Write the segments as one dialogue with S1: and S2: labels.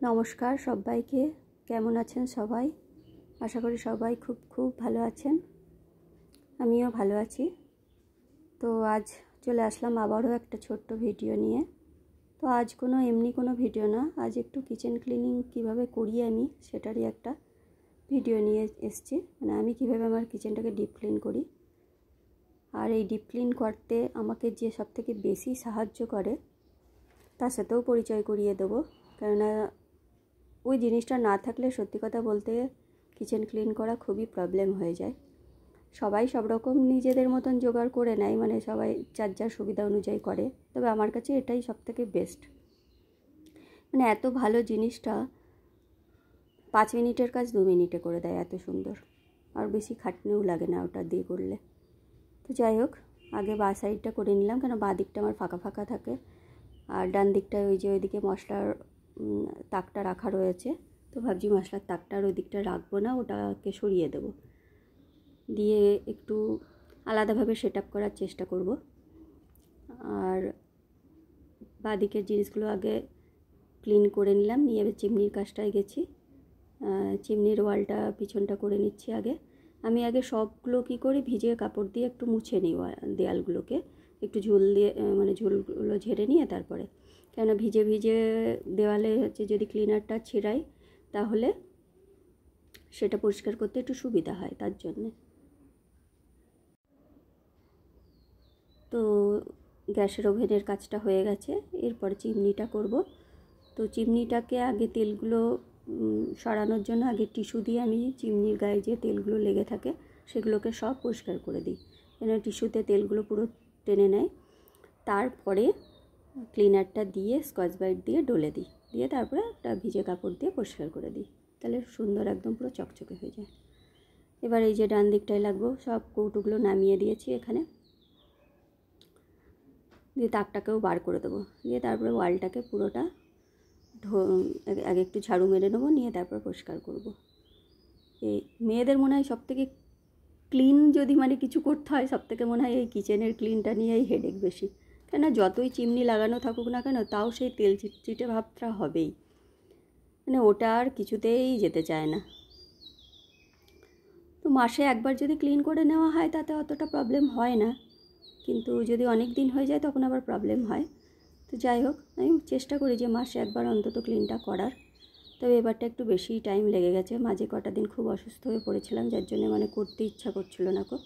S1: নমস্কার সবাইকে, কেমন আছেন সবাই? আশা করি সবাই খুব ভালো আছেন। আমিও ভালো আছি। তো আজ চলে আসলাম আবারও একটা ছোট্ট ভিডিও নিয়ে। তো আজ এমনি কোনো ভিডিও না, আজ একটু কিচেন ক্লিনিং কিভাবে করি আমি সেটারই একটা ভিডিও নিয়ে এসেছি। মানে আমি কিভাবে আমার কিচেনটাকে ডিপ ক্লিন করি। আর এই ডিপ ক্লিন করতে আমাকে যে সবথেকে বেশি সাহায্য করে তার সাথেও পরিচয় করিয়ে দেবো, কেননা ওই জিনিসটা না থাকলে সত্যি কথা বলতে কিচেন ক্লিন করা খুবই প্রবলেম হয়ে যায়। সবাই সব রকম নিজেদের মতন জোগাড় করে নেয়, মানে সবাই যার যার সুবিধা অনুযায়ী করে। তবে আমার কাছে এটাই সবথেকে বেস্ট। মানে এত ভালো জিনিসটা 5 মিনিটের কাজ 2 মিনিটে করে দেয়, এত সুন্দর। আর বেশি খাটনিও লাগে না ওটা দিয়ে করলে। তো যাই হোক, আগে বাঁ সাইডটা করে নিলাম, কেন বাঁ দিকটা আমার ফাঁকা ফাঁকা থাকে। আর ডান দিকটায় ওইদিকে মশলার তাকটা রাখা রয়েছে। তো ভাবছি মশলার তাকটা আর ওই দিকটা রাখবো না, ওটাকে সরিয়ে দেবো, দিয়ে একটু আলাদাভাবে সেট আপ করার চেষ্টা করব। আর বাঁদিকের জিনিসগুলো আগে ক্লিন করে নিলাম, নিয়ে এবার চিমনির কাজটায় গেছি। চিমনির ওয়ালটা পিছনটা করে নিচ্ছি আগে। আমি আগে সবগুলো কী করি, ভিজে কাপড় দিয়ে একটু মুছে নিই দেয়ালগুলোকে, একটু ঝুল দিয়ে, মানে ঝুলগুলো ঝেড়ে নিয়ে তারপরে, কেননা ভিজে ভিজে দেওয়ালে যদি ক্লিনারটা ছিড়াই তাহলে সেটা পরিষ্কার করতে একটু সুবিধা হয়, তার জন্যে। তো গ্যাসের ওভেনের কাজটা হয়ে গেছে, এরপর চিমনিটা করব। তো চিমনিটাকে আগে তেলগুলো সরানোর জন্য আগে টিস্যু দিয়ে আমি চিমনির গায়ে যে তেলগুলো লেগে থাকে সেগুলোকে সব পরিষ্কার করে দিই, কেন টিস্যুতে তেলগুলো পুরো টেনে নেয়। তারপরে ক্লিনারটা দিয়ে স্কচ ব্রাইট দিয়ে ডলে দিই, দিয়ে তারপরে একটা ভিজে কাপড় দিয়ে পরিষ্কার করে দিই, তাহলে সুন্দর একদম পুরো চকচকে হয়ে যায়। এবার এই যে ডান দিকটায় লাগবো, সব কৌটোগুলো নামিয়ে দিয়েছি এখানে, দিয়ে তাকটাকেও বার করে দেবো, দিয়ে তারপরে ওয়ালটাকে পুরোটা আগে একটু ঝাড়ু মেরে নেবো, নিয়ে তারপর পরিষ্কার করব। এই মেয়েদের মনে হয় সবথেকে ক্লিন যদি মানে কিছু করতে হয়, সবথেকে মনে হয় এই কিচেনের ক্লিনটা নিয়েই হেডেক বেশি। কেন যতই চিমনি লাগানো থাকুক না কেন, তাও সেই তেল চিটচিটে ভাবটা হবেই, মানে ওটা আর কিছুতেই যেতে চায় না। তো মাসে একবার যদি ক্লিন করে নেওয়া হয় তাতে অতটা প্রবলেম হয় না, কিন্তু যদি অনেক দিন হয়ে যায় তখন আবার প্রবলেম হয়। তো যাই হোক, আমি চেষ্টা করি যে মাসে একবার অন্তত ক্লিনটা করার। তবে এবারটা একটু বেশি টাইম লেগে গেছে, মাঝে কটা দিন খুব অসুস্থ হয়ে পড়েছিলাম, যার জন্য মানে করতে ইচ্ছা করছিল না খুব।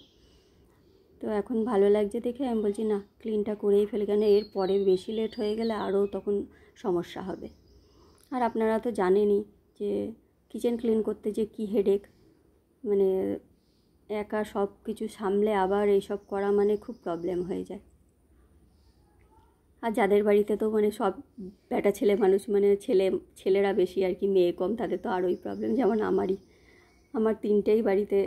S1: তো এখন ভালো লাগছে দেখে আমি বলছি না, ক্লিনটা করেই ফেলে, কেন এর পরে বেশি লেট হয়ে গেলে আরও তখন সমস্যা হবে। আর আপনারা তো জানেনই যে কিচেন ক্লিন করতে যে কী হেডেক, মানে একা সব কিছু সামলে আবার এইসব করা মানে খুব প্রবলেম হয়ে যায়। আর যাদের বাড়িতে তো মানে সব বেটা ছেলে মানুষ, মানে ছেলেরা বেশি আর কি, মেয়ে কম, তাদের তো আরোই প্রবলেম। যেমন আমার 3টেই বাড়িতে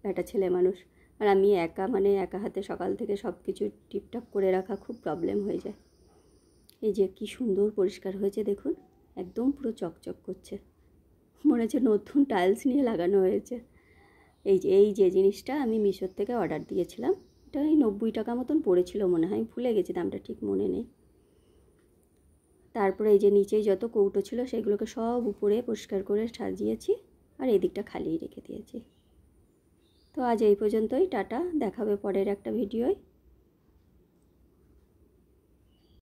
S1: বেটা ছেলে মানুষ, আর আমি একা, মানে একা হাতে সকাল থেকে সব কিছু টিপটাপ করে রাখা খুব প্রবলেম হয়ে যায়। এই যে কি সুন্দর পরিষ্কার হয়েছে দেখুন, একদম পুরো চকচক করছে, মনে হচ্ছে নতুন টাইলস নিয়ে লাগানো হয়েছে। এই যে জিনিসটা আমি মিশোর থেকে অর্ডার দিয়েছিলাম, এটা এই 90 টাকা মতন পড়েছিল মনে হয়, ভুলে গেছি দামটা, ঠিক মনে নেই। তারপরে এই যে নিচেই যত কৌটো ছিল সেগুলোকে সব উপরে পরিষ্কার করে সাজিয়েছি, আর এই দিকটা খালিই রেখে দিয়েছি। তো আজ এই পর্যন্তই, টাটা, দেখাবে পরের একটা ভিডিওয়।